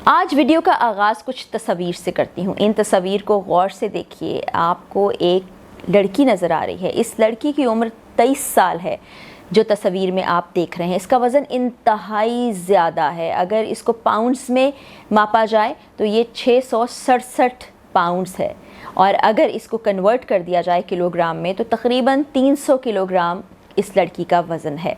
آج ویڈیو کا آغاز کچھ تصاویر سے کرتی ہوں۔ ان تصاویر کو غور سے دیکھیے، آپ کو ایک لڑکی نظر آ رہی ہے۔ اس لڑکی کی عمر 23 سال ہے جو تصاویر میں آپ دیکھ رہے ہیں۔ اس کا وزن انتہائی زیادہ ہے۔ اگر اس کو پاؤنڈز میں ماپا جائے تو یہ 667 پاؤنڈز ہے، اور اگر اس کو کنورٹ کر دیا جائے کلو گرام میں تو تقریباً 300 کلو گرام اس لڑکی کا وزن ہے۔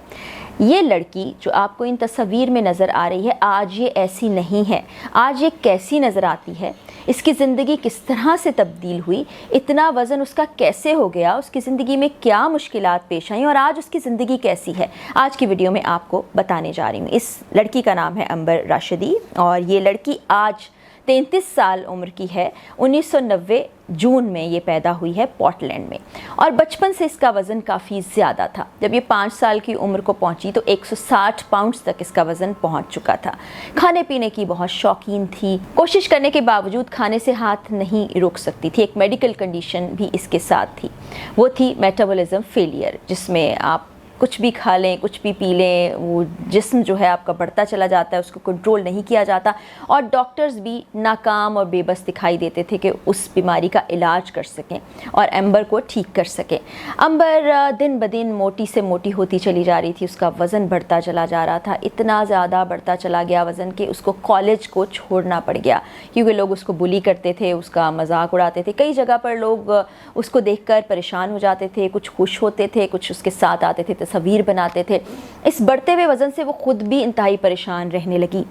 یہ لڑکی جو آپ کو ان تصاویر میں نظر آ رہی ہے، آج یہ ایسی نہیں ہے۔ آج یہ کیسی نظر آتی ہے؟ اس کی زندگی کس طرح سے تبدیل ہوئی؟ اتنا وزن اس کا کیسے ہو گیا؟ اس کی زندگی میں کیا مشکلات پیش آئیں اور آج اس کی زندگی کیسی ہے؟ آج کی ویڈیو میں آپ کو بتانے جا رہی ہوں۔ اس لڑکی کا نام ہے امبر راشدی، اور یہ لڑکی آج 33 سال عمر کی ہے۔ 1990 جون میں یہ پیدا ہوئی ہے پورٹلینڈ میں، اور بچپن سے اس کا وزن کافی زیادہ تھا۔ جب یہ 5 سال کی عمر کو پہنچی تو 160 پاؤنڈز تک اس کا وزن پہنچ چکا تھا۔ کھانے پینے کی بہت شوقین تھی، کوشش کرنے کے باوجود کھانے سے ہاتھ نہیں روک سکتی تھی۔ ایک میڈیکل کنڈیشن بھی اس کے ساتھ تھی، وہ تھی میٹابولزم فیلئر، جس میں آپ کچھ بھی کھا لیں، کچھ بھی پی لیں، وہ جسم جو ہے آپ کا بڑھتا چلا جاتا ہے، اس کو کنٹرول نہیں کیا جاتا، اور ڈاکٹرز بھی ناکام اور بے بس دکھائی دیتے تھے کہ اس بیماری کا علاج کر سکیں اور امبر کو ٹھیک کر سکیں۔ امبر دن بدن موٹی سے موٹی ہوتی چلی جا رہی تھی، اس کا وزن بڑھتا چلا جا رہا تھا، اتنا زیادہ بڑھتا چلا گیا وزن کہ اس کو کالج کو چھوڑنا پڑ گیا، کیونکہ لوگ اس کو بلی کرتے تھے، اس کا مذاق اڑاتے تھے۔ کئی جگہ پر لوگ اس کو دیکھ کر پریشان ہو جاتے تھے، کچھ خوش ہوتے تھے، کچھ اس کے ساتھ آتے تھے، تصاویر بناتے تھے۔ اس بڑھتے ہوئے وزن سے وہ خود بھی انتہائی پریشان رہنے لگی،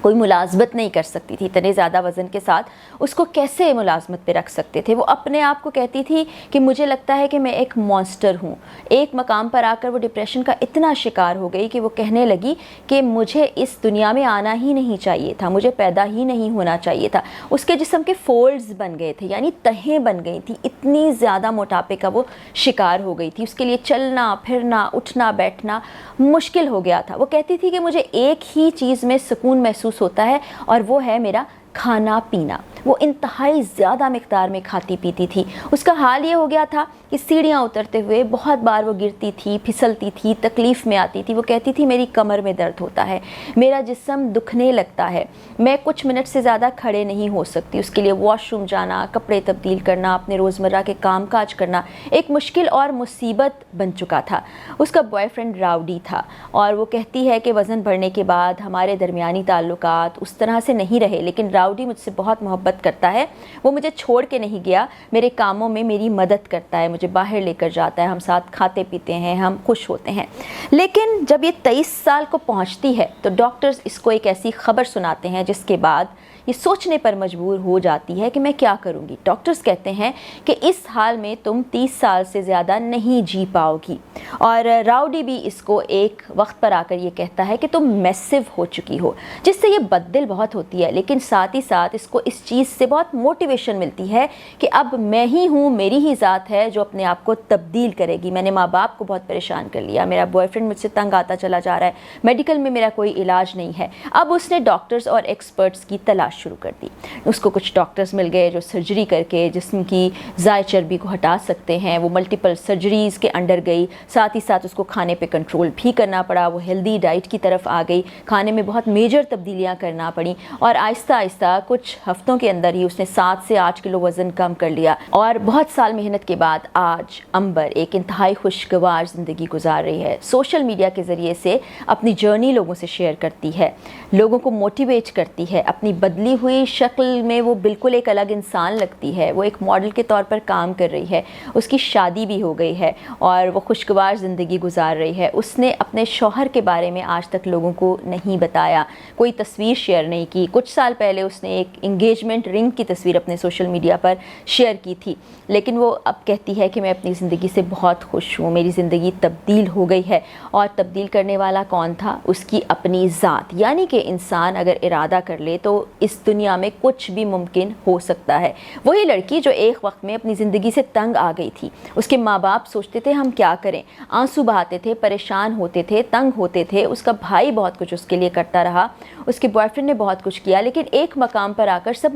کوئی ملازمت نہیں کر سکتی تھی۔ اتنے زیادہ وزن کے ساتھ اس کو کیسے ملازمت پہ رکھ سکتے تھے؟ وہ اپنے آپ کو کہتی تھی کہ مجھے لگتا ہے کہ میں ایک مانسٹر ہوں۔ ایک مقام پر آ کر وہ ڈپریشن کا اتنا شکار ہو گئی کہ وہ کہنے لگی کہ مجھے اس دنیا میں آنا ہی نہیں چاہیے تھا، مجھے پیدا ہی نہیں ہونا چاہیے تھا۔ اس کے جسم کے فولڈز بن گئے تھے، یعنی تہیں بن گئی تھی، اتنی زیادہ موٹاپے کا وہ شکار ہو گئی تھی۔ اس کے لیے چلنا پھرنا اٹھنا بیٹھنا مشکل ہو گیا تھا۔ وہ کہتی تھی کہ مجھے ایک ہی چیز میں سکون محسوس ہوتا ہے، اور وہ ہے میرا کھانا پینا۔ وہ انتہائی زیادہ مقدار میں کھاتی پیتی تھی۔ اس کا حال یہ ہو گیا تھا کہ سیڑھیاں اترتے ہوئے بہت بار وہ گرتی تھی، پھسلتی تھی، تکلیف میں آتی تھی۔ وہ کہتی تھی میری کمر میں درد ہوتا ہے، میرا جسم دکھنے لگتا ہے، میں کچھ منٹ سے زیادہ کھڑے نہیں ہو سکتی۔ اس کے لیے واش روم جانا، کپڑے تبدیل کرنا، اپنے روزمرہ کے کام کاج کرنا ایک مشکل اور مصیبت بن چکا تھا۔ اس کا بوائے فرینڈ راؤڈی تھا، اور وہ کہتی ہے کہ وزن بڑھنے کے بعد ہمارے درمیانی تعلقات اس طرح سے نہیں رہے، لیکن راؤڈی مجھ سے بہت محبت کرتا ہے۔ وہ مجھے چھوڑ کے نہیں گیا، میرے کاموں میں میری مدد کرتا ہے، مجھے باہر لے کر جاتا ہے، ہم ساتھ کھاتے پیتے ہیں، ہم خوش ہوتے ہیں۔ لیکن جب یہ 23 سال کو پہنچتی ہے تو ڈاکٹرز اس کو ایک ایسی خبر سناتے ہیں جس کے بعد یہ سوچنے پر مجبور ہو جاتی ہے کہ میں کیا کروں گی۔ ڈاکٹرز کہتے ہیں کہ اس حال میں تم 30 سال سے زیادہ نہیں جی پاؤ گی، اور راؤڈی بھی اس کو ایک وقت پر آ کر یہ کہتا ہے کہ تم میسو ہو چکی ہو، جس سے یہ بد دل بہت ہوتی ہے، لیکن ساتھ ہی ساتھ اس کو اس چیز سے بہت موٹیویشن ملتی ہے کہ اب میں ہی ہوں، میری ہی ذات ہے جو اپنے آپ کو تبدیل کرے گی۔ میں نے ماں باپ کو بہت پریشان کر لیا، میرا بوائے فرینڈ مجھ سے تنگ آتا چلا جا رہا ہے، میڈیکل میں میرا کوئی علاج نہیں ہے۔ اب اس نے ڈاکٹرز اور ایکسپرٹس کی تلاش شروع کر دی۔ اس کو کچھ ڈاکٹرز مل گئے جو سرجری کر کے جسم کی ضائع چربی کو ہٹا سکتے ہیں۔ وہ ملٹیپل سرجریز کے انڈر گئی، ساتھ ہی ساتھ اس کو کھانے پہ کنٹرول بھی کرنا پڑا۔ وہ ہیلدی ڈائٹ کی طرف آ گئی، کھانے میں بہت میجر تبدیلیاں کرنا پڑیں، اور آہستہ آہستہ کچھ ہفتوں کے اندر ہی اس نے 7 سے 8 کلو وزن کم کر لیا، اور بہت سال محنت کے بعد آج امبر ایک انتہائی خوشگوار زندگی گزار رہی ہے۔ سوشل میڈیا کے ذریعے سے اپنی جرنی لوگوں سے شیئر کرتی ہے، لوگوں کو موٹیویٹ کرتی ہے۔ اپنی بدلی ہوئی شکل میں وہ بالکل ایک الگ انسان لگتی ہے، وہ ایک ماڈل کے طور پر کام کر رہی ہے۔ اس کی شادی بھی ہو گئی ہے اور وہ خوشگوار زندگی گزار رہی ہے۔ اس نے اپنے شوہر کے بارے میں آج تک لوگوں کو نہیں بتایا، کوئی تصویر شیئر نہیں کی۔ کچھ سال پہلے اس نے ایک انگیجمنٹ رنگ کی تصویر اپنے سوشل میڈیا پر شیئر کی تھی، لیکن وہ اب کہتی ہے کہ میں اپنی زندگی سے بہت خوش ہوں، میری زندگی تبدیل ہو گئی ہے۔ اور تبدیل کرنے والا کون تھا؟ اس کی اپنی ذات، یعنی کہ انسان اگر ارادہ کر لے تو اس دنیا میں کچھ بھی ممکن ہو سکتا ہے۔ وہی لڑکی جو ایک وقت میں اپنی زندگی سے تنگ آ گئی تھی، اس کے ماں باپ سوچتے تھے ہم کیا کریں، آنسو بہاتے تھے، پریشان ہوتے تھے، تنگ ہوتے تھے۔ اس کا بھائی بہت کچھ اس کے لیے کرتا رہا، اس کے بوائے فرینڈ نے بہت کچھ کیا، لیکن ایک مقام پر آ کر سب